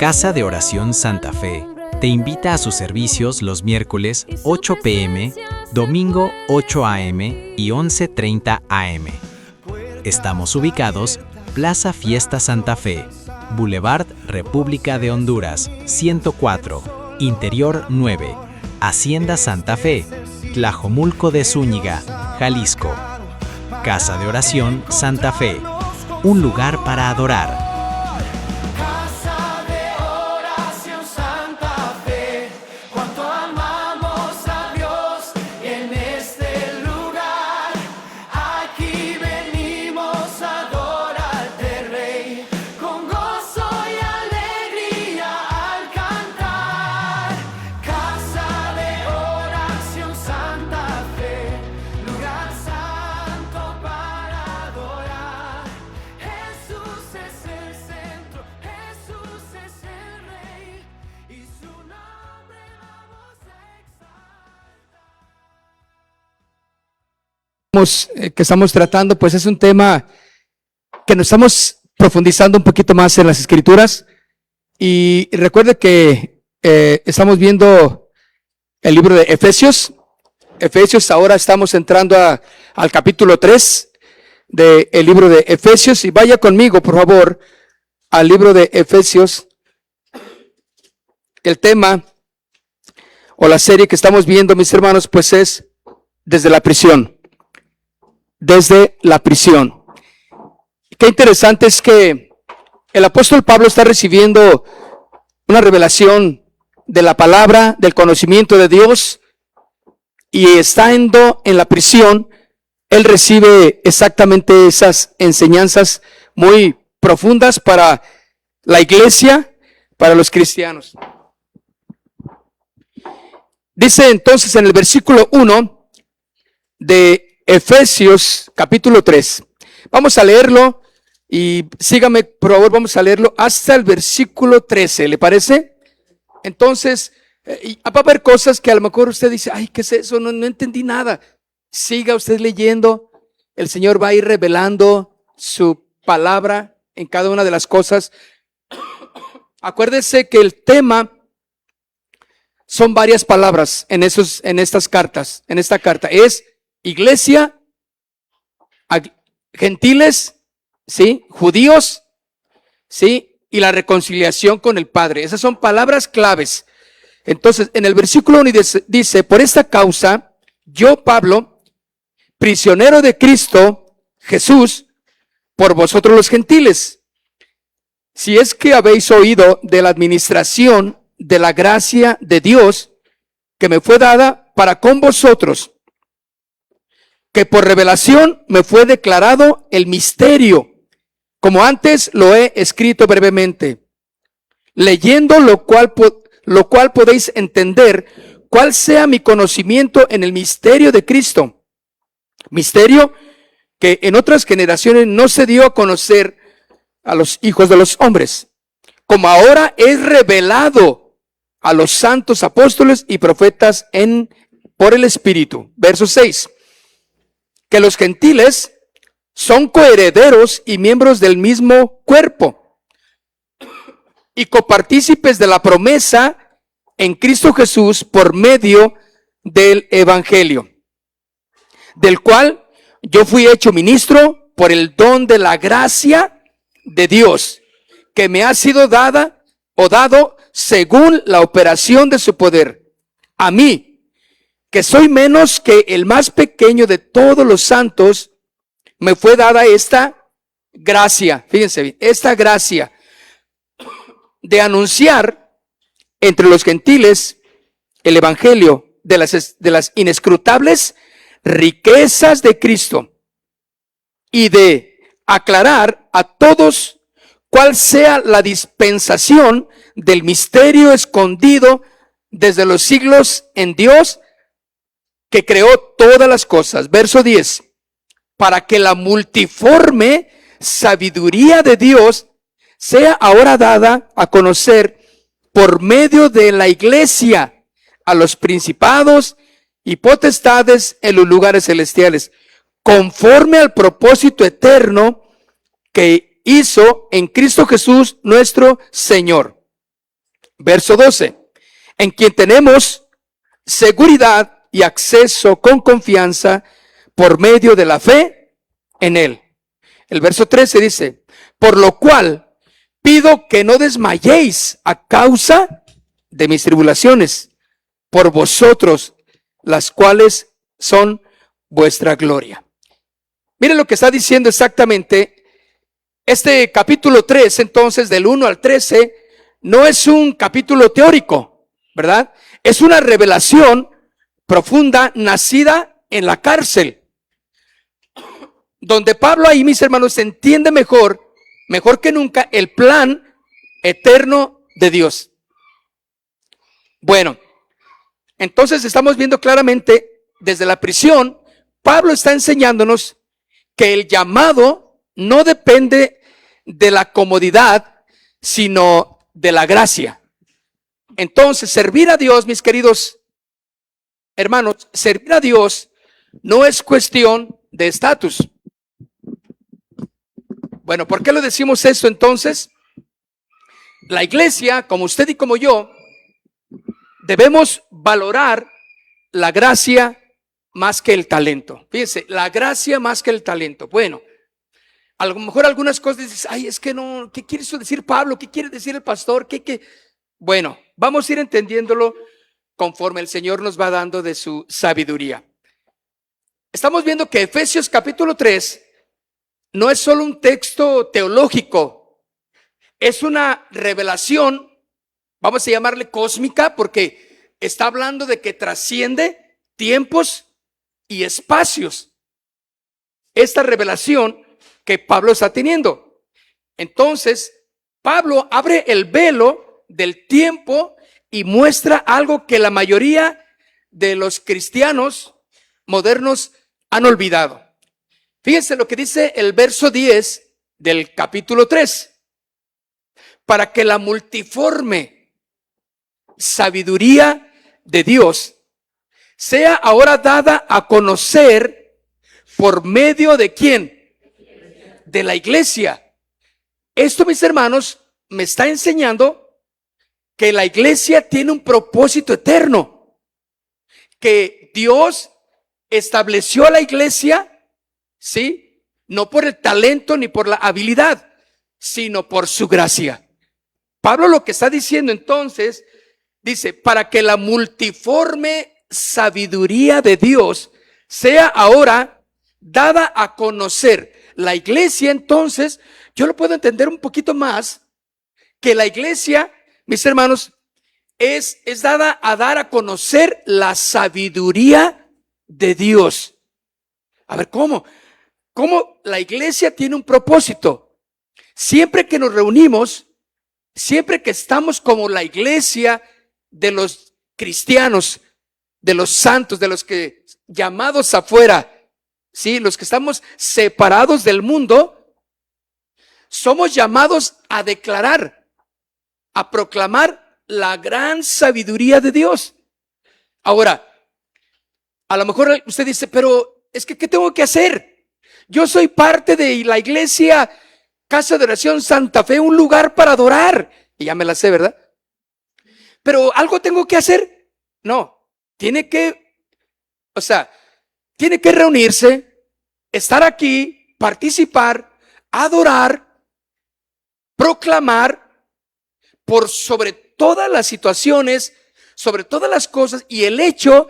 Casa de Oración Santa Fe te invita a sus servicios los miércoles 8 p.m., domingo 8 a.m. y 11:30 a.m. Estamos ubicados Plaza Fiesta Santa Fe, Boulevard República de Honduras, 104, Interior 9, Hacienda Santa Fe, Tlajomulco de Zúñiga, Jalisco. Casa de Oración Santa Fe, un lugar para adorar. Que estamos tratando, pues es un tema que nos estamos profundizando un poquito más en las Escrituras. Y recuerde que estamos viendo el libro de Efesios. Ahora estamos entrando al capítulo 3 del libro de Efesios. Y vaya conmigo, por favor, al libro de Efesios. El tema o la serie que estamos viendo, mis hermanos, pues es desde la prisión. Desde la prisión. Qué interesante es que el apóstol Pablo está recibiendo una revelación de la palabra, del conocimiento de Dios, y estando en la prisión, él recibe exactamente esas enseñanzas muy profundas para la iglesia, para los cristianos. Dice entonces en el versículo 1 de Efesios capítulo 3. Vamos a leerlo y sígame, por favor, vamos a leerlo hasta el versículo 13, ¿le parece? Entonces, va a haber cosas que a lo mejor usted dice, ay, ¿qué es eso? No entendí nada. Siga usted leyendo, el Señor va a ir revelando su palabra en cada una de las cosas. Acuérdese que el tema son varias palabras en estas cartas, en esta carta. Es iglesia, gentiles, ¿sí? Judíos, ¿sí? Y la reconciliación con el Padre. Esas son palabras claves. Entonces, en el versículo 1 dice, por esta causa, yo, Pablo, prisionero de Cristo Jesús, por vosotros los gentiles, si es que habéis oído de la administración de la gracia de Dios que me fue dada para con vosotros, que por revelación me fue declarado el misterio, como antes lo he escrito brevemente, leyendo lo cual podéis entender cuál sea mi conocimiento en el misterio de Cristo, misterio que en otras generaciones no se dio a conocer a los hijos de los hombres, como ahora es revelado a los santos apóstoles y profetas por el Espíritu. Verso 6. Que los gentiles son coherederos y miembros del mismo cuerpo y copartícipes de la promesa en Cristo Jesús por medio del Evangelio, del cual yo fui hecho ministro por el don de la gracia de Dios, que me ha sido dada o dado según la operación de su poder. A mí, que soy menos que el más pequeño de todos los santos, me fue dada esta gracia, fíjense bien, esta gracia de anunciar entre los gentiles el evangelio de las inescrutables riquezas de Cristo y de aclarar a todos cuál sea la dispensación del misterio escondido desde los siglos en Dios, que creó todas las cosas. Verso 10. Para que la multiforme sabiduría de Dios sea ahora dada a conocer por medio de la iglesia a los principados y potestades en los lugares celestiales, conforme al propósito eterno que hizo en Cristo Jesús nuestro Señor. Verso 12. En quien tenemos seguridad y acceso con confianza por medio de la fe en Él. El verso 13 dice, por lo cual pido que no desmayéis a causa de mis tribulaciones por vosotros, las cuales son vuestra gloria. Miren lo que está diciendo exactamente este capítulo 3, entonces del 1 al 13, no es un capítulo teórico, ¿verdad? Es una revelación profunda nacida en la cárcel, donde Pablo ahí, mis hermanos, entiende mejor que nunca el plan eterno de Dios. Bueno, entonces estamos viendo claramente desde la prisión, Pablo está enseñándonos que el llamado no depende de la comodidad, sino de la gracia. Entonces, servir a Dios, mis queridos hermanos, servir a Dios no es cuestión de estatus. Bueno, ¿por qué lo decimos esto entonces? La iglesia, como usted y como yo, debemos valorar la gracia más que el talento. Fíjense, la gracia más que el talento. Bueno, a lo mejor algunas cosas dices, ay, es que no, ¿qué quiere eso decir Pablo? ¿Qué quiere decir el pastor? Bueno, vamos a ir entendiéndolo conforme el Señor nos va dando de su sabiduría. Estamos viendo que Efesios capítulo 3 no es solo un texto teológico, es una revelación, vamos a llamarle cósmica, porque está hablando de que trasciende tiempos y espacios. Esta revelación que Pablo está teniendo. Entonces, Pablo abre el velo del tiempo y muestra algo que la mayoría de los cristianos modernos han olvidado. Fíjense lo que dice el verso 10 del capítulo 3. Para que la multiforme sabiduría de Dios sea ahora dada a conocer por medio de ¿quién? De la iglesia. Esto, mis hermanos, me está enseñando que la iglesia tiene un propósito eterno, que Dios estableció a la iglesia, ¿sí? No por el talento ni por la habilidad, sino por su gracia. Pablo lo que está diciendo entonces, dice, para que la multiforme sabiduría de Dios sea ahora dada a conocer. La iglesia, entonces, yo lo puedo entender un poquito más, que la iglesia, mis hermanos, es dada a dar a conocer la sabiduría de Dios. A ver, ¿cómo? ¿Cómo la iglesia tiene un propósito? Siempre que nos reunimos, siempre que estamos como la iglesia de los cristianos, de los santos, de los que llamados afuera, sí, los que estamos separados del mundo, somos llamados a declarar, a proclamar la gran sabiduría de Dios. Ahora, a lo mejor usted dice, pero es que ¿qué tengo que hacer? Yo soy parte de la iglesia Casa de Oración Santa Fe, un lugar para adorar. Y ya me la sé, ¿verdad? Pero ¿algo tengo que hacer? No, tiene que reunirse, estar aquí, participar, adorar, proclamar por sobre todas las situaciones, sobre todas las cosas, y el hecho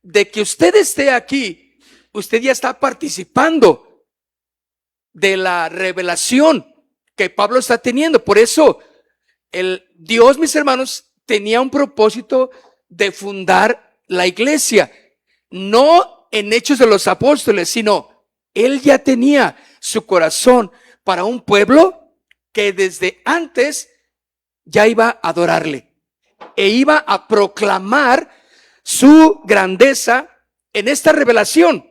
de que usted esté aquí, usted ya está participando de la revelación que Pablo está teniendo. Por eso el Dios, mis hermanos, tenía un propósito de fundar la iglesia, no en Hechos de los Apóstoles, sino él ya tenía su corazón para un pueblo que desde antes ya iba a adorarle e iba a proclamar su grandeza en esta revelación.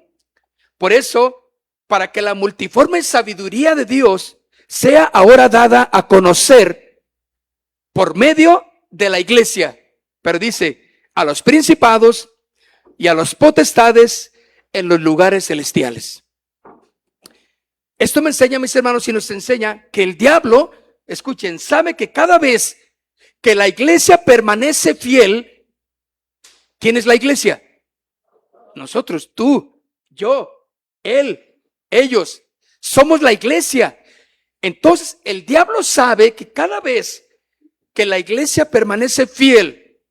Por eso, para que la multiforme sabiduría de Dios sea ahora dada a conocer por medio de la iglesia. Pero dice, a los principados y a los potestades en los lugares celestiales. Esto me enseña, mis hermanos, y nos enseña que el diablo, escuchen, sabe que cada vez que la iglesia permanece fiel, ¿quién es la iglesia? Nosotros, tú, yo, él, ellos, somos la iglesia. Entonces el diablo sabe que cada vez que la iglesia permanece fiel,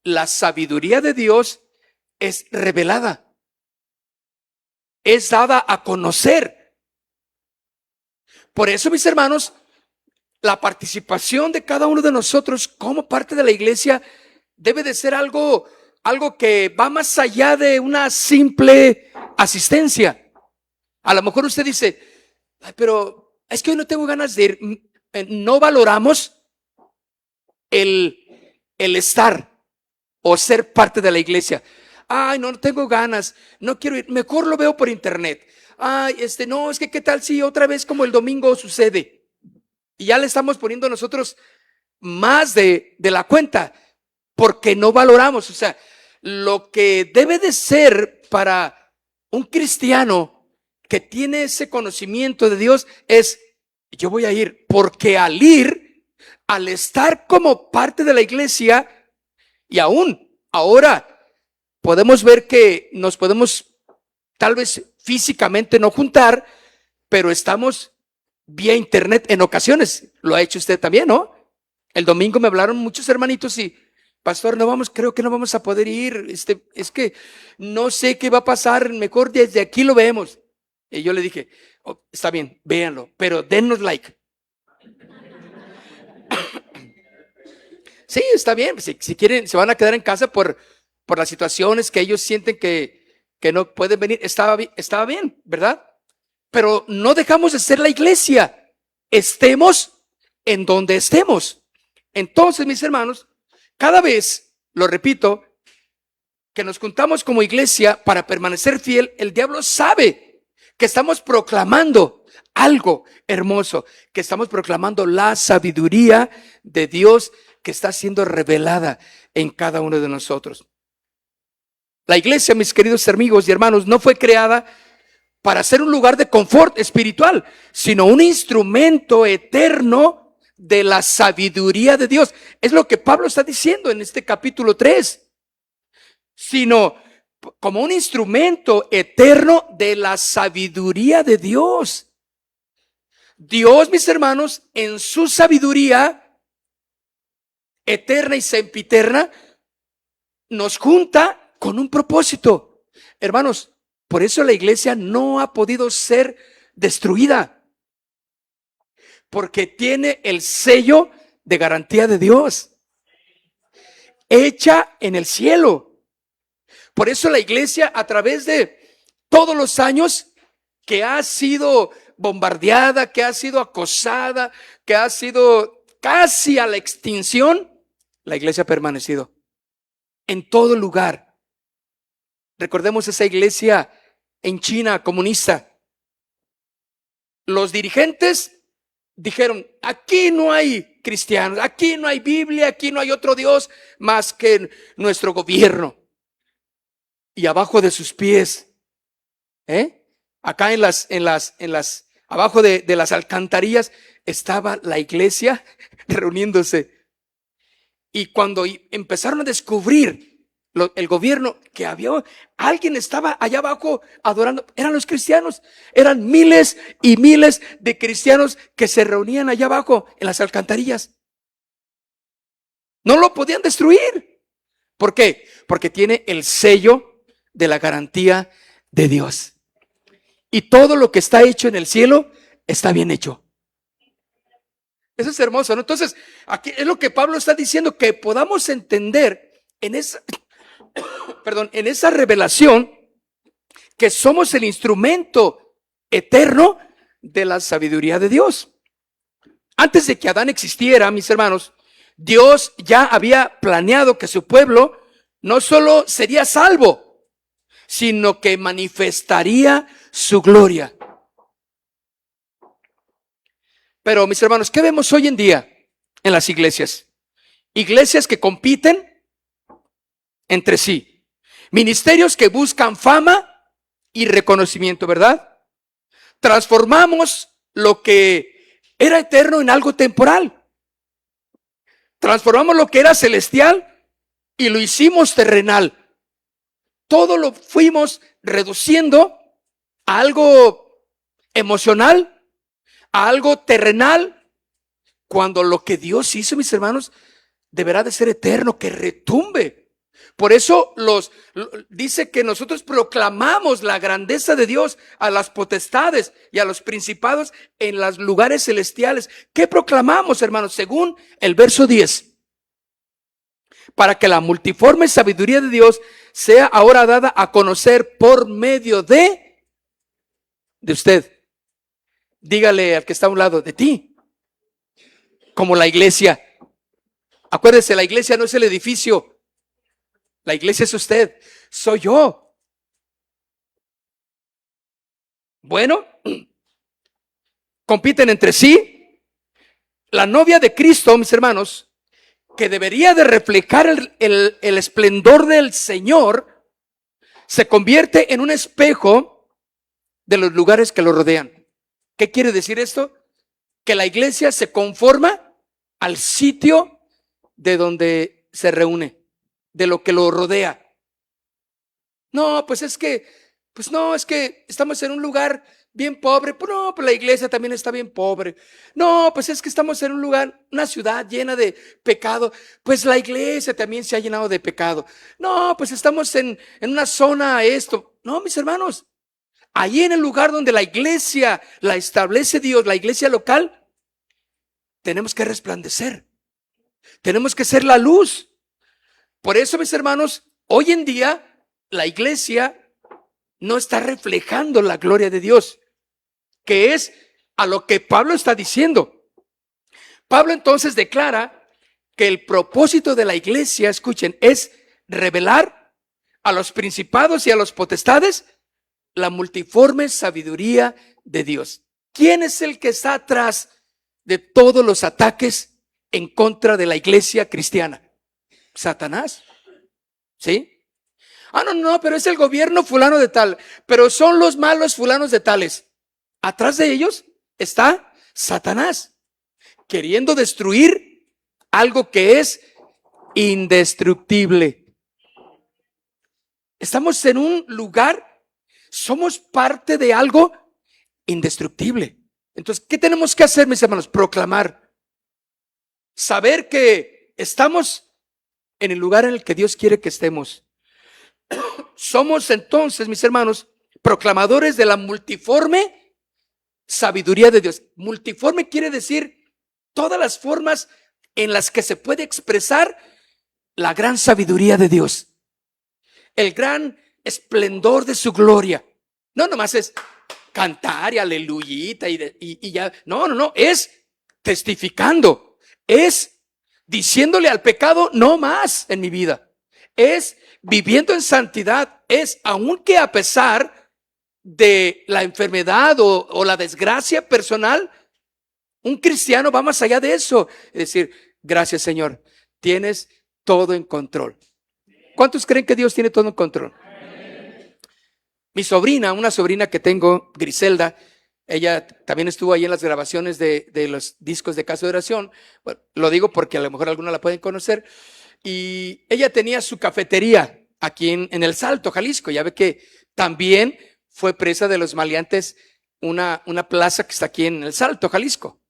la sabiduría de Dios es revelada, es dada a conocer. Por eso, mis hermanos, la participación de cada uno de nosotros como parte de la iglesia debe de ser algo que va más allá de una simple asistencia. A lo mejor usted dice, ay, pero es que hoy no tengo ganas de ir. No valoramos el estar o ser parte de la iglesia. Ay, no tengo ganas, no quiero ir, mejor lo veo por internet. Ay, no, es que qué tal si otra vez como el domingo sucede. Y ya le estamos poniendo nosotros más de la cuenta, porque no valoramos. O sea, lo que debe de ser para un cristiano que tiene ese conocimiento de Dios es, yo voy a ir, porque al ir, al estar como parte de la iglesia, y aún ahora podemos ver que nos podemos tal vez físicamente no juntar, pero estamos vía internet en ocasiones. Lo ha hecho usted también, ¿no? El domingo me hablaron muchos hermanitos y, pastor, creo que no vamos a poder ir. Es que no sé qué va a pasar, mejor desde aquí lo vemos. Y yo le dije, oh, está bien, véanlo, pero dennos like. Sí, está bien, si quieren, se van a quedar en casa por las situaciones que ellos sienten que no pueden venir. Estaba bien, ¿verdad? Pero no dejamos de ser la iglesia, estemos en donde estemos. Entonces, mis hermanos, cada vez, lo repito, que nos juntamos como iglesia para permanecer fiel, el diablo sabe que estamos proclamando algo hermoso, que estamos proclamando la sabiduría de Dios que está siendo revelada en cada uno de nosotros. La iglesia, mis queridos amigos y hermanos, no fue creada para ser un lugar de confort espiritual, sino un instrumento eterno de la sabiduría de Dios. Es lo que Pablo está diciendo en este capítulo 3. Sino como un instrumento eterno de la sabiduría de Dios. Dios, mis hermanos, en su sabiduría eterna y sempiterna, nos junta con un propósito. Hermanos, por eso la iglesia no ha podido ser destruida, porque tiene el sello de garantía de Dios, hecha en el cielo. Por eso la iglesia, a través de todos los años que ha sido bombardeada, que ha sido acosada, que ha sido casi a la extinción, la iglesia ha permanecido en todo lugar. Recordemos esa iglesia en China comunista. Los dirigentes dijeron, aquí no hay cristianos, aquí no hay Biblia, aquí no hay otro Dios más que nuestro gobierno. Y abajo de sus pies, acá abajo de las alcantarillas estaba la iglesia reuniéndose. Y cuando empezaron a descubrir el gobierno que alguien estaba allá abajo adorando, eran los cristianos, eran miles y miles de cristianos que se reunían allá abajo en las alcantarillas. No lo podían destruir. ¿Por qué? Porque tiene el sello de la garantía de Dios. Y todo lo que está hecho en el cielo está bien hecho. Eso es hermoso, ¿no? Entonces, aquí es lo que Pablo está diciendo, que podamos entender en esa revelación que somos el instrumento eterno de la sabiduría de Dios. Antes de que Adán existiera, mis hermanos, Dios ya había planeado que su pueblo no solo sería salvo, sino que manifestaría su gloria. Pero, mis hermanos, ¿qué vemos hoy en día en las iglesias? Iglesias que compiten entre sí. Ministerios que buscan fama y reconocimiento, ¿verdad? Transformamos lo que era eterno en algo temporal. Transformamos lo que era celestial y lo hicimos terrenal. Todo lo fuimos reduciendo a algo emocional, a algo terrenal, cuando lo que Dios hizo, mis hermanos, deberá de ser eterno, que retumbe. Por eso dice que nosotros proclamamos la grandeza de Dios a las potestades y a los principados en los lugares celestiales. ¿Qué proclamamos, hermanos? Según el verso 10. Para que la multiforme sabiduría de Dios sea ahora dada a conocer por medio de usted. Dígale al que está a un lado, de ti. Como la iglesia. Acuérdese, la iglesia no es el edificio. La iglesia es usted, soy yo. Bueno, compiten entre sí. La novia de Cristo, mis hermanos, que debería de reflejar el esplendor del Señor, se convierte en un espejo de los lugares que lo rodean. ¿Qué quiere decir esto? Que la iglesia se conforma al sitio de donde se reúne, de lo que lo rodea. No, pues es que estamos en un lugar bien pobre. Pues no, pues la iglesia también está bien pobre. No, pues es que estamos en un lugar, una ciudad llena de pecado. Pues la iglesia también se ha llenado de pecado. No, pues estamos en una zona esto. No, mis hermanos, ahí en el lugar donde la iglesia la establece Dios, la iglesia local, tenemos que resplandecer. Tenemos que ser la luz. Por eso, mis hermanos, hoy en día la iglesia no está reflejando la gloria de Dios, que es a lo que Pablo está diciendo. Pablo entonces declara que el propósito de la iglesia, escuchen, es revelar a los principados y a los potestades la multiforme sabiduría de Dios. ¿Quién es el que está atrás de todos los ataques en contra de la iglesia cristiana? Satanás. ¿Sí? No, pero es el gobierno fulano de tal, pero son los malos fulanos de tales. Atrás de ellos está Satanás, queriendo destruir algo que es indestructible. Estamos en un lugar, somos parte de algo indestructible. Entonces, ¿qué tenemos que hacer, mis hermanos? Proclamar. Saber que estamos en el lugar en el que Dios quiere que estemos. Somos entonces, mis hermanos, proclamadores de la multiforme sabiduría de Dios. Multiforme quiere decir todas las formas en las que se puede expresar la gran sabiduría de Dios, el gran esplendor de su gloria. No nomás es cantar y aleluyita y ya. No, es testificando, es diciéndole al pecado no más en mi vida, es viviendo en santidad, es aunque a pesar de la enfermedad o la desgracia personal, un cristiano va más allá de eso. Es decir, gracias Señor, tienes todo en control. ¿Cuántos creen que Dios tiene todo en control? Mi sobrina, una sobrina que tengo, Griselda, ella también estuvo ahí en las grabaciones de los discos de Casa de Oración. Bueno, lo digo porque a lo mejor algunos la pueden conocer. Y ella tenía su cafetería aquí en El Salto, Jalisco. Ya ve que también fue presa de los maleantes una plaza que está aquí en El Salto, Jalisco.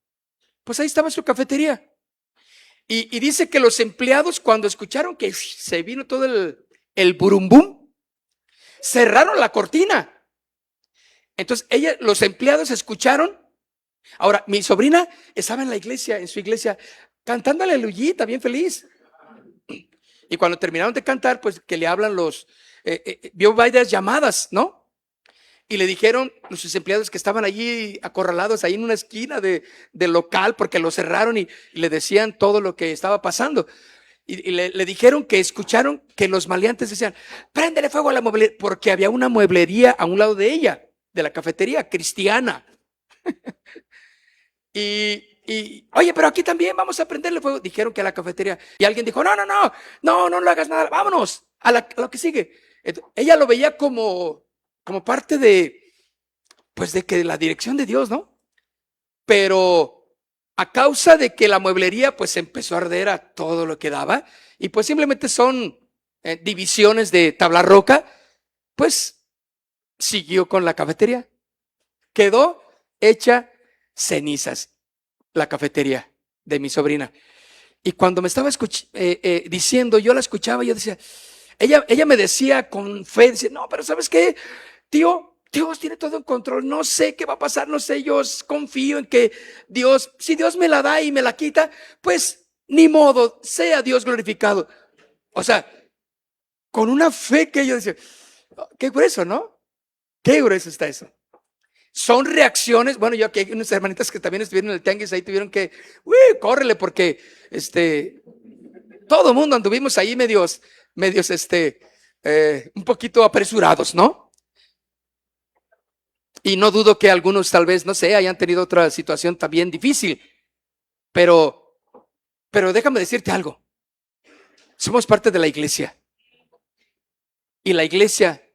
Pues ahí estaba su cafetería. Y dice que los empleados, cuando escucharon que se vino todo el burumbum, cerraron la cortina. Entonces los empleados escucharon. Ahora, mi sobrina estaba en la iglesia, en su iglesia, cantando aleluyita, bien feliz. Y cuando terminaron de cantar, pues que le hablan vio varias llamadas, ¿no? Y le dijeron sus empleados que estaban allí acorralados, ahí en una esquina del local, porque lo cerraron y le decían todo lo que estaba pasando. Y le dijeron que escucharon que los maleantes decían, préndele fuego a la mueblería, porque había una mueblería a un lado de ella, de la cafetería cristiana. Oye, pero aquí también vamos a prenderle fuego. Dijeron que a la cafetería. Y alguien dijo, no le hagas nada, vámonos a lo que sigue. Entonces, ella lo veía como parte de, pues de que la dirección de Dios, ¿no? Pero a causa de que la mueblería pues empezó a arder a todo lo que daba, y pues simplemente son divisiones de tabla roca, pues siguió con la cafetería. Quedó hecha cenizas la cafetería de mi sobrina. Y cuando me estaba diciendo, yo la escuchaba, yo decía, ella me decía con fe, decía, no, pero ¿sabes qué, tío? Dios tiene todo en control, no sé qué va a pasar, no sé, yo confío en que Dios, si Dios me la da y me la quita, pues ni modo, sea Dios glorificado. O sea, con una fe que yo decía, qué grueso, ¿no? Qué grueso está eso. Son reacciones, bueno, yo aquí hay unas hermanitas que también estuvieron en el tianguis, ahí tuvieron que, córrele, porque todo el mundo anduvimos ahí medios, un poquito apresurados, ¿no? Y no dudo que algunos tal vez, no sé, hayan tenido otra situación también difícil, pero déjame decirte algo. Somos parte de la iglesia. Y la iglesia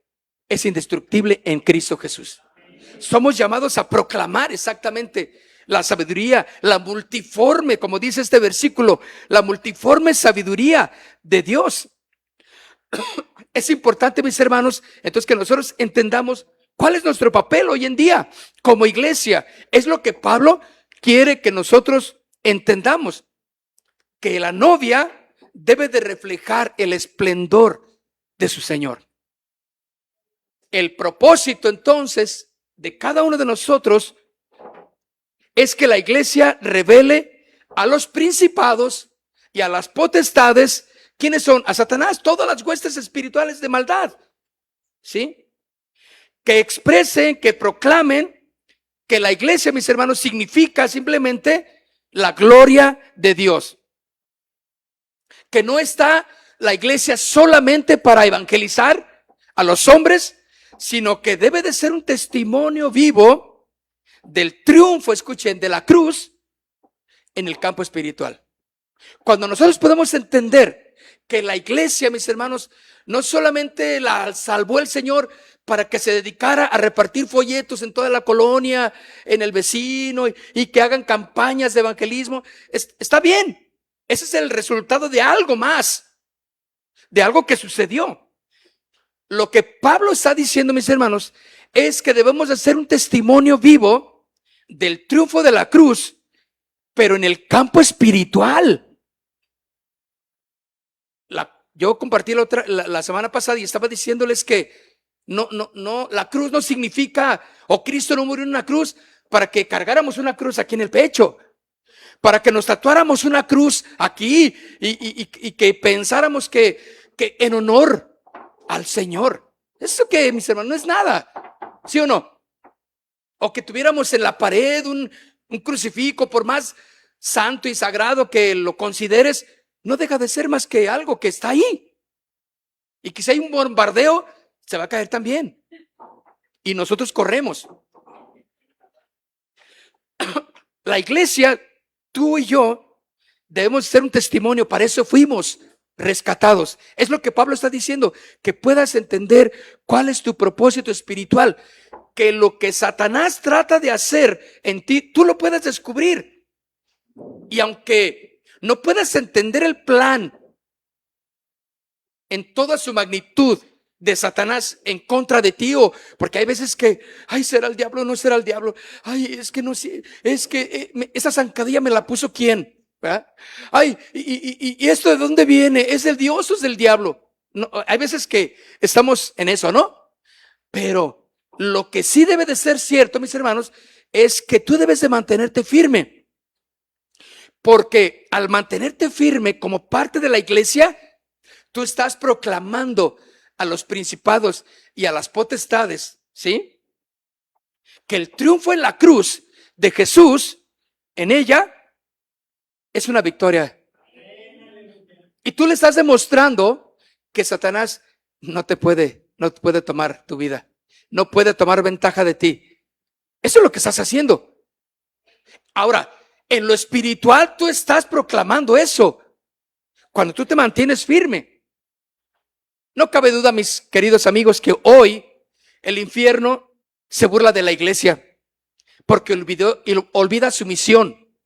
es indestructible en Cristo Jesús. Somos llamados a proclamar exactamente la sabiduría, la multiforme, como dice este versículo, la multiforme sabiduría de Dios. Es importante, mis hermanos, entonces que nosotros entendamos cuál es nuestro papel hoy en día como iglesia. Es lo que Pablo quiere que nosotros entendamos, que la novia debe de reflejar el esplendor de su Señor. El propósito entonces de cada uno de nosotros es que la iglesia revele a los principados y a las potestades. ¿Quiénes son? A Satanás, todas las huestes espirituales de maldad, ¿sí? Que expresen, que proclamen que la iglesia, mis hermanos, significa simplemente la gloria de Dios. Que no está la iglesia solamente para evangelizar a los hombres, sino que debe de ser un testimonio vivo del triunfo, escuchen, de la cruz en el campo espiritual. Cuando nosotros podemos entender que la iglesia, mis hermanos, no solamente la salvó el Señor para que se dedicara a repartir folletos en toda la colonia, en el vecino, y que hagan campañas de evangelismo, está bien. Ese es el resultado de algo más, de algo que sucedió. Lo que Pablo está diciendo, mis hermanos, es que debemos hacer un testimonio vivo del triunfo de la cruz, pero en el campo espiritual. Yo compartí la semana pasada y estaba diciéndoles que no, la cruz no significa, o Cristo no murió en una cruz para que cargáramos una cruz aquí en el pecho, para que nos tatuáramos una cruz aquí y que pensáramos que en honor al Señor. Eso que, mis hermanos, no es nada, ¿sí o no? O que tuviéramos en la pared un crucifijo, por más santo y sagrado que lo consideres, no deja de ser más que algo que está ahí. Y que si hay un bombardeo, se va a caer también. Y nosotros corremos. La iglesia, tú y yo, debemos ser un testimonio. Para eso fuimos rescatados. Es lo que Pablo está diciendo, que puedas entender cuál es tu propósito espiritual, que lo que Satanás trata de hacer en ti, tú lo puedes descubrir. Y aunque no puedas entender el plan en toda su magnitud de Satanás en contra de ti, o porque hay veces que, ay, será el diablo, no será el diablo, ay, es que no sé, es que esa zancadilla me la puso quién, ¿verdad? Ay, y esto de dónde viene, ¿es del Dios o es del diablo? No, hay veces que estamos en eso, ¿no? Pero lo que sí debe de ser cierto, mis hermanos, es que tú debes de mantenerte firme. Porque al mantenerte firme como parte de la iglesia, tú estás proclamando a los principados y a las potestades, ¿sí? Que el triunfo en la cruz de Jesús, en ella, es una victoria. Y tú le estás demostrando que Satanás no puede tomar tu vida, no puede tomar ventaja de ti. Eso es lo que estás haciendo. Ahora, en lo espiritual tú estás proclamando eso. Cuando tú te mantienes firme. No cabe duda, mis queridos amigos, que hoy el infierno se burla de la iglesia porque olvida su misión.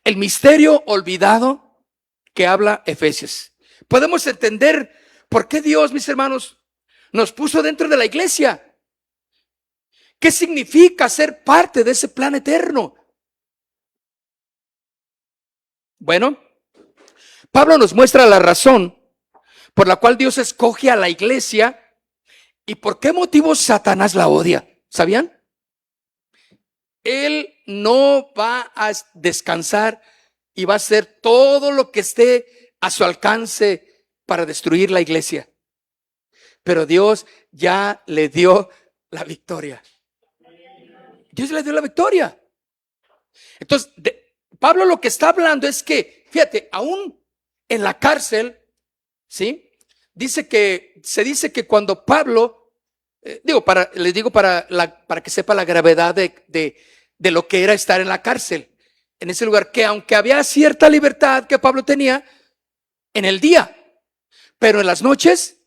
el misterio olvidado que habla Efesios. Podemos entender por qué Dios, mis hermanos, nos puso dentro de la iglesia. ¿Qué significa ser parte de ese plan eterno? Bueno, Pablo nos muestra la razón por la cual Dios escoge a la iglesia y por qué motivo Satanás la odia. ¿Sabían? Él no va a descansar y va a hacer todo lo que esté a su alcance para destruir la iglesia. Pero Dios ya le dio la victoria. Dios le dio la victoria. Entonces, Pablo lo que está hablando es que, fíjate, aún en la cárcel, ¿sí? Se dice que cuando Pablo, para que sepa la gravedad de lo que era estar en la cárcel, en ese lugar, que aunque había cierta libertad que Pablo tenía en el día, pero en las noches,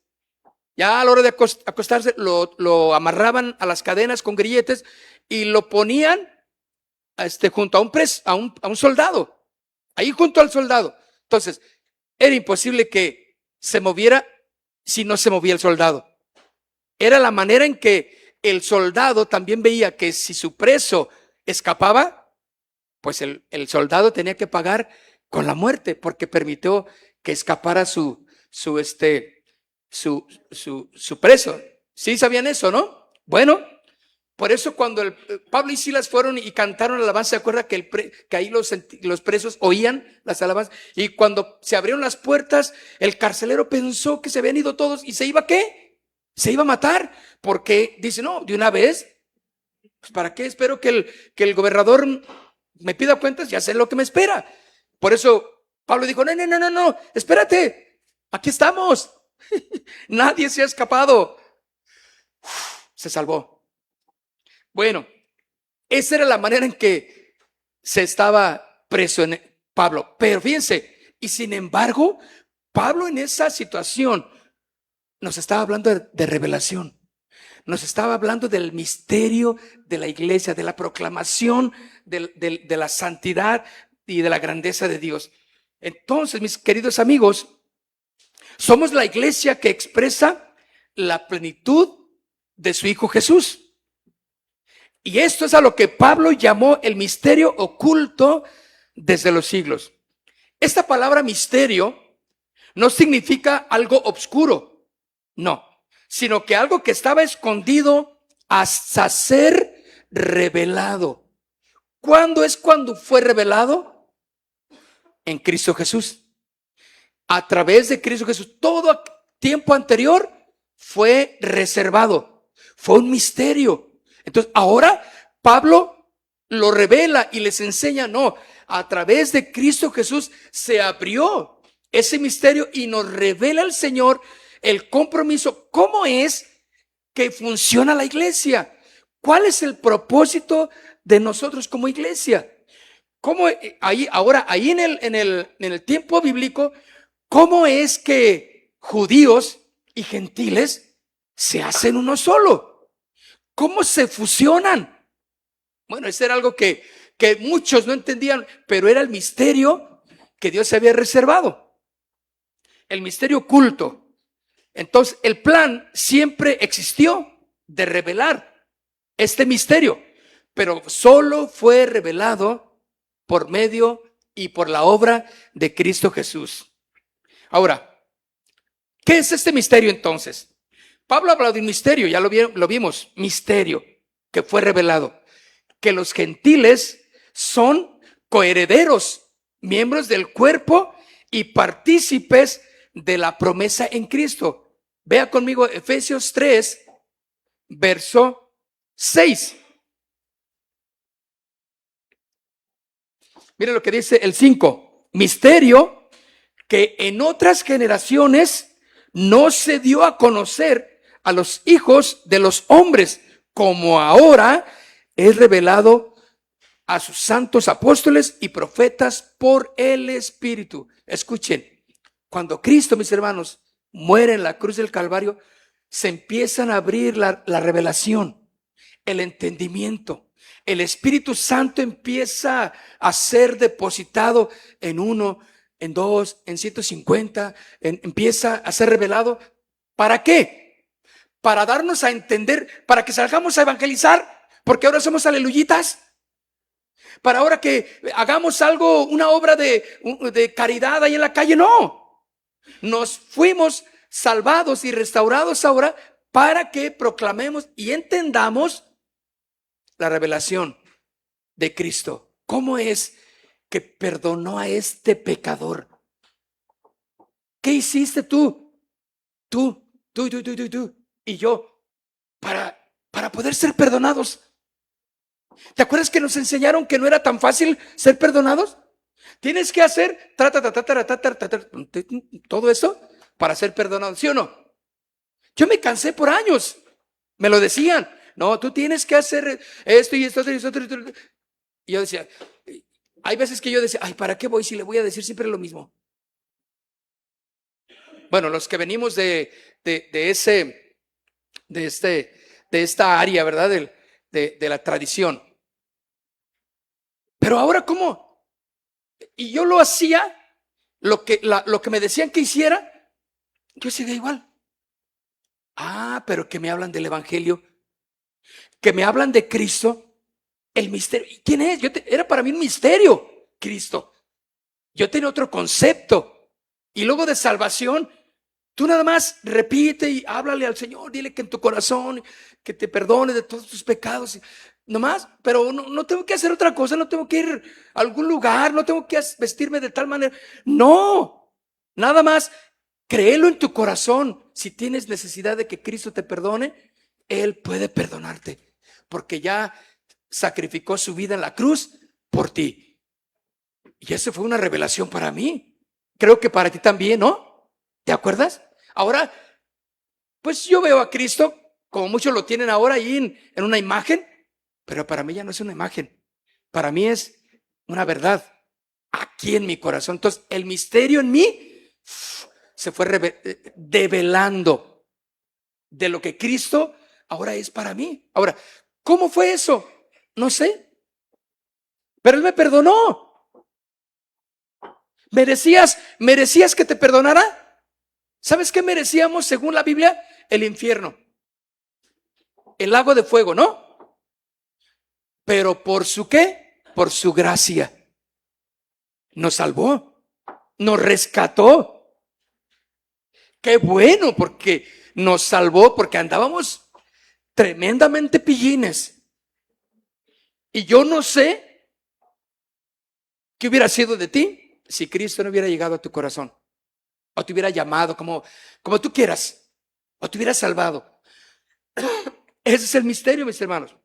ya a la hora de acostarse, lo amarraban a las cadenas con grilletes y lo ponían junto a un soldado, ahí junto al soldado. Entonces, era imposible que se moviera si no se movía el soldado. Era la manera en que el soldado también veía que si su preso escapaba, pues el soldado tenía que pagar con la muerte, porque permitió que escapara su preso. ¿Sí sabían eso, no? Bueno, por eso cuando Pablo y Silas fueron y cantaron alabanza, ¿se acuerda que ahí los presos oían las alabanzas? Y cuando se abrieron las puertas, el carcelero pensó que se habían ido todos y se iba, ¿qué? Se iba a matar, porque dice, no, de una vez, pues ¿para qué espero que el gobernador me pida cuentas? Ya sé lo que me espera. Por eso Pablo dijo, no, espérate, aquí estamos. Nadie se ha escapado. Se salvó. Bueno, esa era la manera en que se estaba preso en Pablo. Pero fíjense, y sin embargo, Pablo en esa situación nos estaba hablando de revelación. Nos estaba hablando del misterio de la iglesia, de la proclamación de la santidad y de la grandeza de Dios. Entonces, mis queridos amigos, somos la iglesia que expresa la plenitud de su Hijo Jesús. Y esto es a lo que Pablo llamó el misterio oculto desde los siglos. Esta palabra misterio no significa algo oscuro, no, sino que algo que estaba escondido hasta ser revelado. ¿Cuándo es cuando fue revelado? En Cristo Jesús. A través de Cristo Jesús, todo tiempo anterior fue reservado, fue un misterio. Entonces ahora Pablo lo revela y les enseña, no, a través de Cristo Jesús se abrió ese misterio y nos revela el Señor el compromiso. ¿Cómo es que funciona la iglesia? ¿Cuál es el propósito de nosotros como iglesia? ¿Cómo ahí en el tiempo bíblico, cómo es que judíos y gentiles se hacen uno solo? ¿Cómo se fusionan? Bueno, eso era algo que muchos no entendían, pero era el misterio que Dios se había reservado. El misterio oculto. Entonces, el plan siempre existió de revelar este misterio, pero solo fue revelado por medio y por la obra de Cristo Jesús. Ahora, ¿qué es este misterio entonces? Pablo habla de un misterio, ya lo vimos, misterio que fue revelado, que los gentiles son coherederos, miembros del cuerpo y partícipes de la promesa en Cristo. Vea conmigo Efesios 3, verso 6. Mire lo que dice el 5. Misterio que en otras generaciones no se dio a conocer a los hijos de los hombres, como ahora es revelado a sus santos apóstoles y profetas por el Espíritu. Escuchen, cuando Cristo, mis hermanos, muere en la cruz del Calvario, se empiezan a abrir la revelación, el entendimiento. el Espíritu Santo empieza a ser depositado en uno, en dos, en 150, empieza a ser revelado. ¿Para qué? Para darnos a entender, para que salgamos a evangelizar, porque ahora somos aleluyitas. Para ahora que hagamos algo, una obra de caridad ahí en la calle, no. Nos fuimos salvados y restaurados ahora para que proclamemos y entendamos la revelación de Cristo. ¿Cómo es que perdonó a este pecador? ¿Qué hiciste tú y yo para poder ser perdonados? ¿Te acuerdas que nos enseñaron que no era tan fácil ser perdonados? Tienes que hacer todo eso para ser perdonado, ¿sí o no? Yo me cansé por años, me lo decían. No, tú tienes que hacer esto y esto y esto. Y yo decía, hay veces que yo decía, ay, ¿para qué voy si le voy a decir siempre lo mismo? Bueno, los que venimos de esta área, ¿verdad? De la tradición. Pero ahora, ¿cómo? Y yo lo hacía, lo que me decían que hiciera, yo seguía igual. Pero que me hablan del evangelio, que me hablan de Cristo, el misterio. ¿Quién es? Era para mí un misterio, Cristo. Yo tenía otro concepto. Y luego de salvación, tú nada más repite y háblale al Señor, dile que en tu corazón, que te perdone de todos tus pecados. Nomás, pero no tengo que hacer otra cosa, no tengo que ir a algún lugar, no tengo que vestirme de tal manera. No, nada más créelo en tu corazón. Si tienes necesidad de que Cristo te perdone, Él puede perdonarte, porque ya sacrificó su vida en la cruz por ti. Y eso fue una revelación para mí. Creo que para ti también, ¿no? ¿Te acuerdas? Ahora, pues yo veo a Cristo, como muchos lo tienen ahora ahí en una imagen, pero para mí ya no es una imagen. Para mí es una verdad aquí en mi corazón. Entonces, el misterio en mí se fue develando de lo que Cristo ahora es para mí. Ahora, ¿cómo fue eso? No sé. Pero Él me perdonó. ¿Merecías que te perdonara? ¿Sabes qué merecíamos según la Biblia? El infierno, el lago de fuego, ¿no? Pero ¿por su qué? Por su gracia. Nos salvó, nos rescató. Qué bueno, porque nos salvó, porque andábamos tremendamente pillines. Y yo no sé qué hubiera sido de ti si Cristo no hubiera llegado a tu corazón, o te hubiera llamado como tú quieras, o te hubiera salvado. Ese es el misterio, mis hermanos.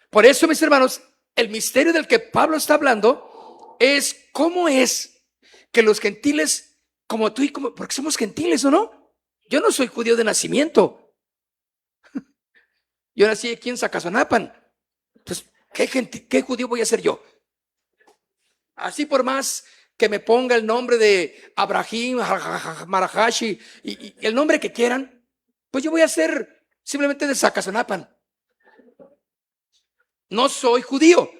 Por eso, mis hermanos, el misterio del que Pablo está hablando es cómo es que los gentiles, como tú y como, porque somos gentiles, ¿o no? Yo no soy judío de nacimiento. Yo nací aquí en Zacazonapan. Entonces, ¿qué judío voy a ser yo? Así por más que me ponga el nombre de Abraham, Marahashi y el nombre que quieran, pues yo voy a ser simplemente de Zacazonapan. No soy judío.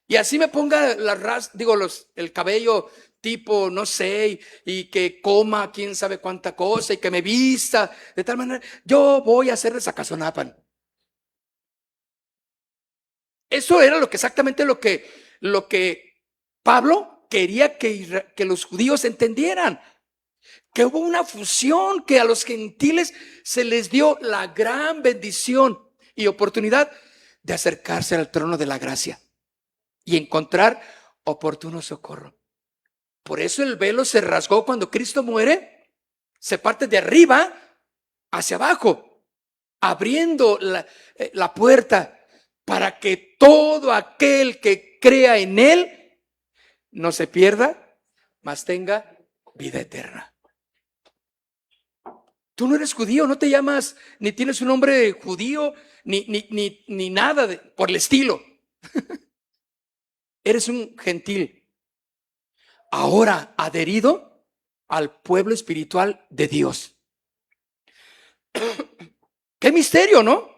Y así me ponga el cabello tipo, no sé, y que coma quién sabe cuánta cosa y que me vista de tal manera, yo voy a ser de Zacazonapan. Eso era exactamente lo que Pablo quería que los judíos entendieran. Que hubo una fusión, que a los gentiles se les dio la gran bendición y oportunidad de acercarse al trono de la gracia y encontrar oportuno socorro. Por eso el velo se rasgó cuando Cristo muere, se parte de arriba hacia abajo, abriendo la puerta para que todo aquel que crea en Él no se pierda, mas tenga vida eterna. Tú no eres judío, no te llamas, ni tienes un nombre judío, ni nada por el estilo. Eres un gentil, ahora adherido al pueblo espiritual de Dios. Qué misterio, ¿no?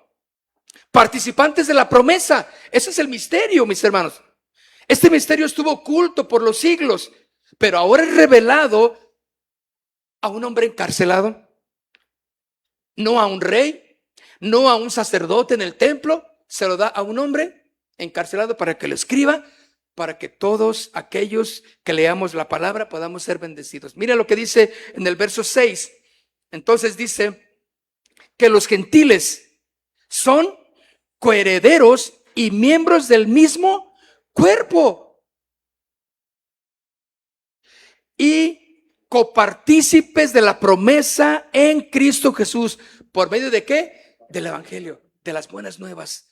participantes de la promesa. Ese es el misterio, mis hermanos. Este misterio estuvo oculto por los siglos, pero ahora es revelado a un hombre encarcelado, no a un rey, no a un sacerdote en el templo, se lo da a un hombre encarcelado para que lo escriba, para que todos aquellos que leamos la palabra podamos ser bendecidos. Mira lo que dice en el verso 6. Entonces dice que los gentiles son coherederos y miembros del mismo cuerpo y copartícipes de la promesa en Cristo Jesús. ¿Por medio de qué? Del evangelio, de las buenas nuevas.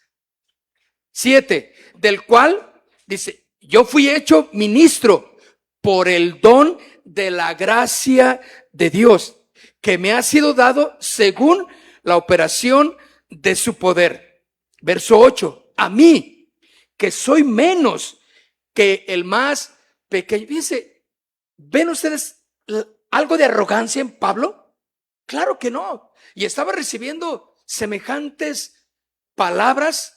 7, del cual dice: yo fui hecho ministro por el don de la gracia de Dios, que me ha sido dado según la operación de su poder. Verso 8, a mí, que soy menos que el más pequeño. Fíjense, ¿ven ustedes algo de arrogancia en Pablo? Claro que no. Y estaba recibiendo semejantes palabras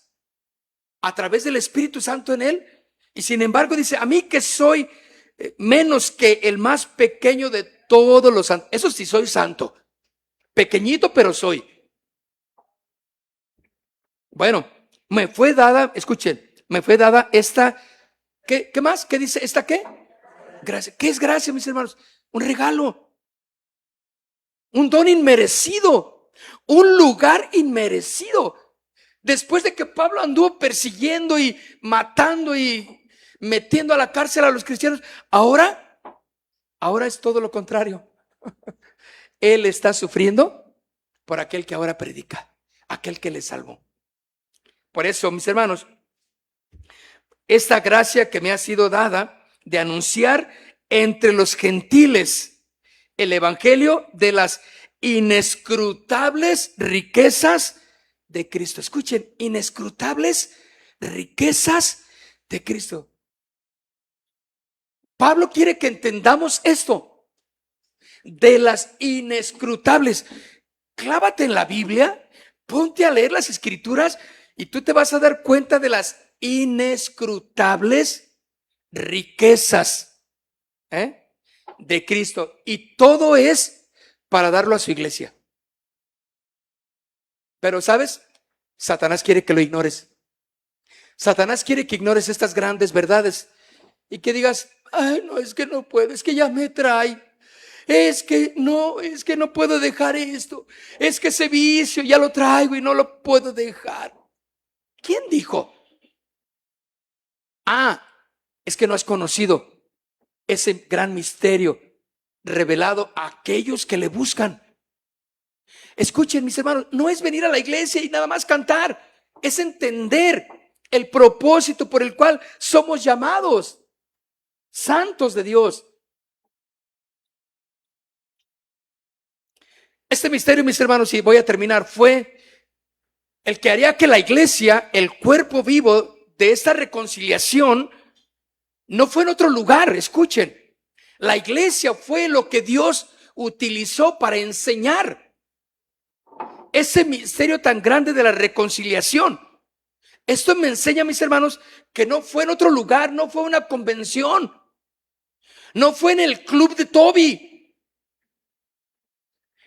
a través del Espíritu Santo en él. Y sin embargo dice: a mí que soy menos que el más pequeño de todos los santos. Eso sí, soy santo. Pequeñito, pero soy. Bueno, me fue dada, escuchen, me fue dada esta, ¿qué más? ¿Qué dice? ¿Esta qué? Gracia. ¿Qué es gracia, mis hermanos? Un regalo. Un don inmerecido. Un lugar inmerecido. Después de que Pablo anduvo persiguiendo y matando y metiendo a la cárcel a los cristianos, ahora es todo lo contrario. Él está sufriendo por aquel que ahora predica, aquel que le salvó. Por eso, mis hermanos, esta gracia que me ha sido dada de anunciar entre los gentiles el evangelio de las inescrutables riquezas de Cristo. Escuchen, inescrutables riquezas de Cristo. Pablo quiere que entendamos esto, de las inescrutables. Clávate en la Biblia, ponte a leer las escrituras y tú te vas a dar cuenta de las inescrutables riquezas de Cristo. Y todo es para darlo a su iglesia. Pero ¿sabes? Satanás quiere que lo ignores. Satanás quiere que ignores estas grandes verdades y que digas: ay, no, es que no puedo, es que ya me trae. Es que no puedo dejar esto. Es que ese vicio ya lo traigo y no lo puedo dejar. ¿Quién dijo? Es que no has conocido ese gran misterio revelado a aquellos que le buscan. Escuchen, mis hermanos, no es venir a la iglesia y nada más cantar, es entender el propósito por el cual somos llamados santos de Dios. Este misterio, mis hermanos, y voy a terminar, fue el que haría que la iglesia, el cuerpo vivo de esta reconciliación, no fue en otro lugar. Escuchen, la iglesia fue lo que Dios utilizó para enseñar ese misterio tan grande de la reconciliación. Esto me enseña, mis hermanos, que no fue en otro lugar, no fue una convención, no fue en el club de Toby,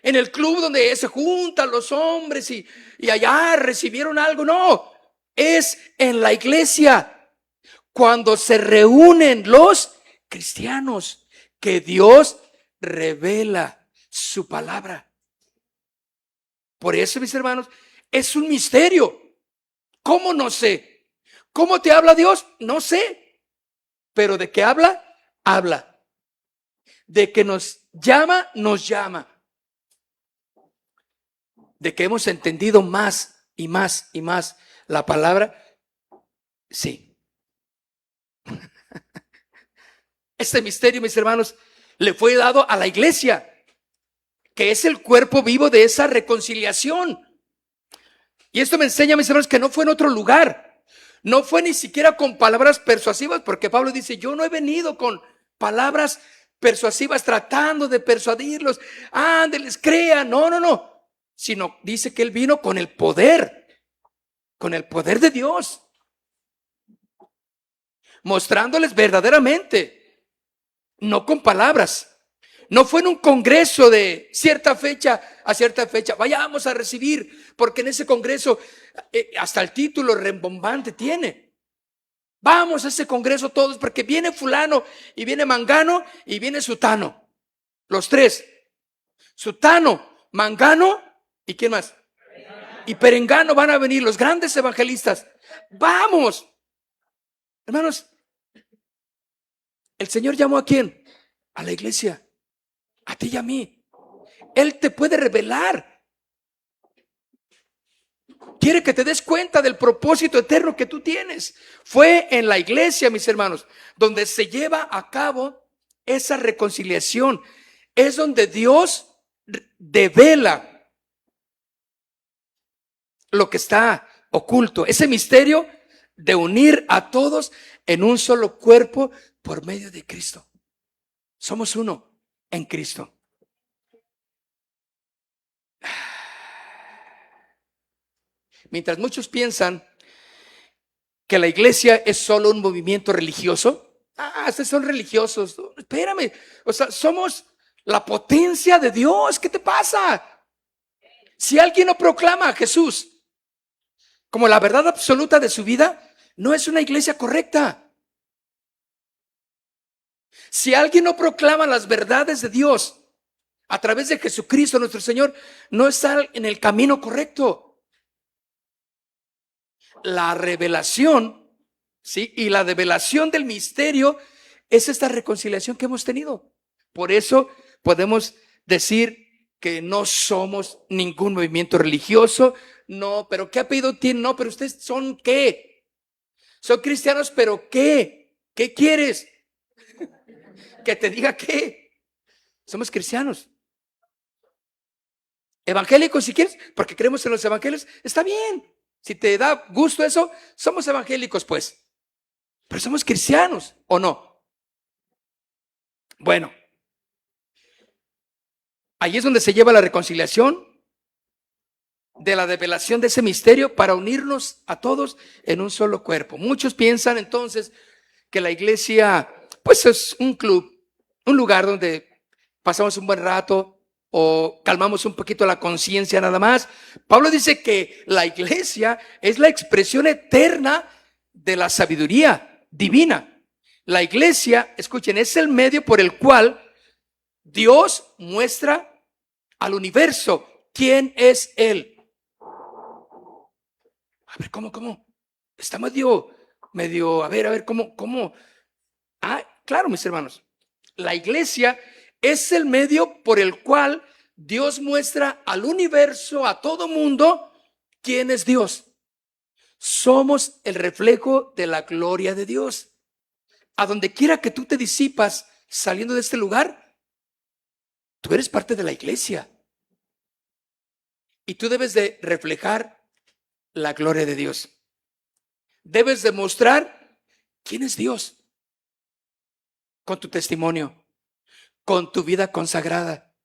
en el club donde se juntan los hombres y allá recibieron algo. No, es en la iglesia, cuando se reúnen los cristianos, que Dios revela su palabra. Por eso, mis hermanos, es un misterio. ¿Cómo? No sé. ¿Cómo te habla Dios? No sé. Pero ¿de qué habla? Habla. De que nos llama, nos llama. De que hemos entendido más y más y más la palabra. Sí. Este misterio, mis hermanos, le fue dado a la iglesia, que es el cuerpo vivo de esa reconciliación. Y esto me enseña, mis hermanos, que no fue en otro lugar. No fue ni siquiera con palabras persuasivas, porque Pablo dice: yo no he venido con palabras persuasivas tratando de persuadirlos. Ándeles, crean. No. Sino dice que él vino con el poder con el poder de Dios, mostrándoles verdaderamente, no con palabras. No fue en un congreso de cierta fecha a cierta fecha, vayamos a recibir, porque en ese congreso hasta el título rembombante tiene. Vamos a ese congreso todos, porque viene fulano y viene mangano y viene sutano. Los tres, sutano, mangano y ¿quién más? Y perengano van a venir, los grandes evangelistas. Vamos, hermanos. El Señor llamó ¿a quién? A la iglesia, a ti y a mí. Él te puede revelar. Quiere que te des cuenta del propósito eterno que tú tienes. Fue en la iglesia, mis hermanos, donde se lleva a cabo esa reconciliación. Es donde Dios devela lo que está oculto. Ese misterio de unir a todos en un solo cuerpo por medio de Cristo. Somos uno en Cristo. Mientras muchos piensan que la iglesia es solo un movimiento religioso. Ustedes son religiosos. Espérame, o sea, somos la potencia de Dios. ¿Qué te pasa? Si alguien no proclama a Jesús como la verdad absoluta de su vida, no es una iglesia correcta. Si alguien no proclama las verdades de Dios a través de Jesucristo nuestro Señor, no está en el camino correcto. La revelación, ¿sí? Y la develación del misterio es esta reconciliación que hemos tenido. Por eso podemos decir que no somos ningún movimiento religioso. No, pero ¿qué apellido tienen? No, pero ustedes son ¿qué? Son cristianos, pero ¿qué? ¿Qué quieres? Que te diga qué. Somos cristianos. Evangélicos si quieres, porque creemos en los evangelios, está bien. Si te da gusto eso, somos evangélicos pues. Pero somos cristianos, ¿o no? Bueno, ahí es donde se lleva la reconciliación de la develación de ese misterio para unirnos a todos en un solo cuerpo. Muchos piensan entonces que la iglesia pues es un club, un lugar donde pasamos un buen rato o calmamos un poquito la conciencia nada más. Pablo dice que la iglesia es la expresión eterna de la sabiduría divina. La iglesia, escuchen, es el medio por el cual Dios muestra al universo quién es Él. A ver, ¿cómo? Está medio, a ver, ¿cómo? Claro, mis hermanos. La iglesia es el medio por el cual Dios muestra al universo, a todo mundo, quién es Dios. Somos el reflejo de la gloria de Dios. A donde quiera que tú te disipas saliendo de este lugar, tú eres parte de la iglesia. Y tú debes de reflejar la gloria de Dios. Debes demostrar quién es Dios con tu testimonio, con tu vida consagrada,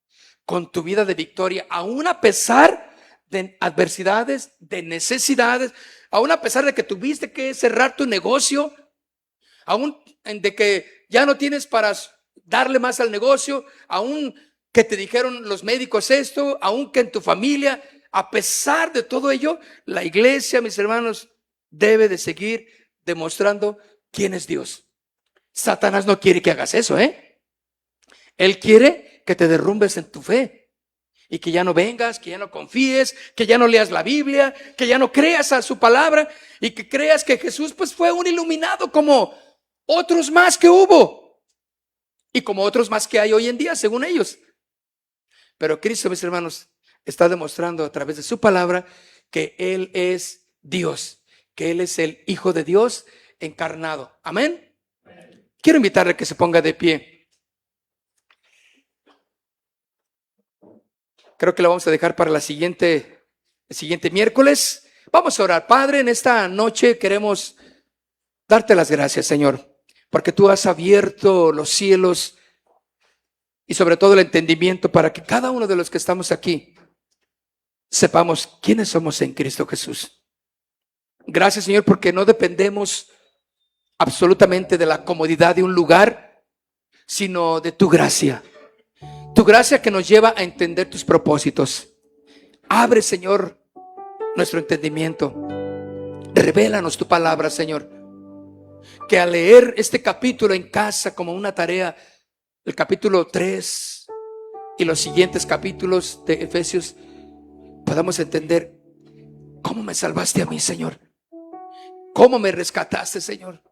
con tu vida de victoria, aún a pesar de adversidades, de necesidades, aún a pesar de que tuviste que cerrar tu negocio, aún de que ya no tienes para darle más al negocio, aún que te dijeron los médicos esto, aún que en tu familia, a pesar de todo ello, la iglesia, mis hermanos, debe de seguir demostrando quién es Dios. Satanás no quiere que hagas eso, Él quiere que te derrumbes en tu fe y que ya no vengas, que ya no confíes, que ya no leas la Biblia, que ya no creas a su palabra y que creas que Jesús pues fue un iluminado como otros más que hubo y como otros más que hay hoy en día, según ellos. Pero Cristo, mis hermanos, está demostrando a través de su palabra que Él es Dios, que Él es el Hijo de Dios encarnado. Amén. Quiero invitarle a que se ponga de pie. Creo que lo vamos a dejar para el siguiente miércoles. Vamos a orar. Padre, en esta noche queremos darte las gracias, Señor, porque tú has abierto los cielos y sobre todo el entendimiento para que cada uno de los que estamos aquí sepamos quiénes somos en Cristo Jesús. Gracias, Señor, porque no dependemos absolutamente de la comodidad de un lugar, sino de tu gracia. Tu gracia que nos lleva a entender tus propósitos. Abre, Señor, nuestro entendimiento. Revélanos tu palabra, Señor. Que al leer este capítulo en casa como una tarea, el capítulo 3 y los siguientes capítulos de Efesios, podamos entender cómo me salvaste a mí, Señor. Cómo me rescataste, Señor.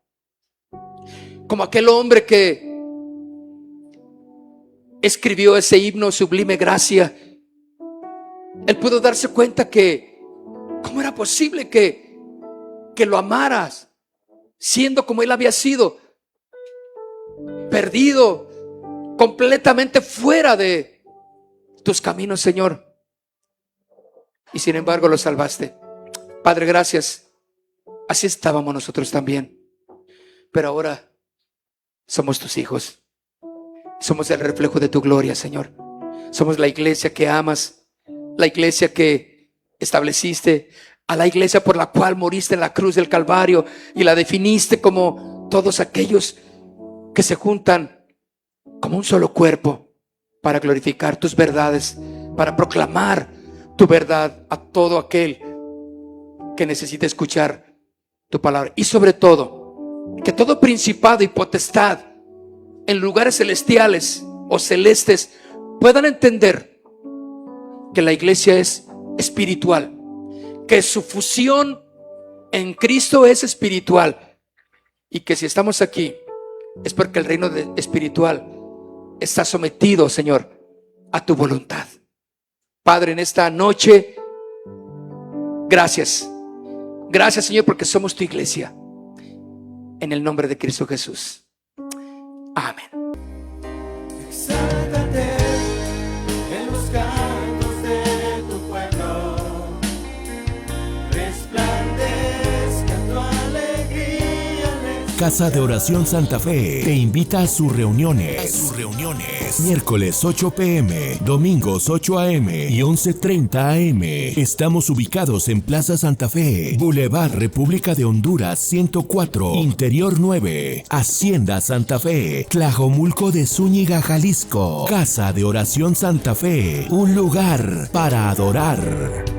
Como aquel hombre que escribió ese himno, Sublime Gracia. Él pudo darse cuenta que cómo era posible que lo amaras, siendo como él había sido, perdido, completamente fuera de tus caminos, Señor. Y sin embargo lo salvaste. Padre, gracias. Así estábamos nosotros también, pero ahora somos tus hijos. Somos el reflejo de tu gloria, Señor. Somos la iglesia que amas, la iglesia que estableciste, a la iglesia por la cual moriste en la cruz del Calvario y la definiste como todos aquellos que se juntan como un solo cuerpo para glorificar tus verdades, para proclamar tu verdad a todo aquel que necesite escuchar tu palabra. Y sobre todo, que todo principado y potestad en lugares celestiales o celestes puedan entender que la iglesia es espiritual, que su fusión en Cristo es espiritual, y que si estamos aquí es porque el reino espiritual está sometido, Señor, a tu voluntad. Padre, en esta noche, gracias. Gracias, Señor, porque somos tu iglesia. En el nombre de Cristo Jesús. Amén. Exáltate en los cantos de tu pueblo, resplandezca tu alegría. Casa de Oración Santa Fe te invita a sus reuniones. Miércoles 8 p.m., domingos 8 a.m. y 11:30 a.m. Estamos ubicados en Plaza Santa Fe, Boulevard República de Honduras 104, Interior 9, Hacienda Santa Fe, Tlajomulco de Zúñiga, Jalisco. Casa de Oración Santa Fe, un lugar para adorar.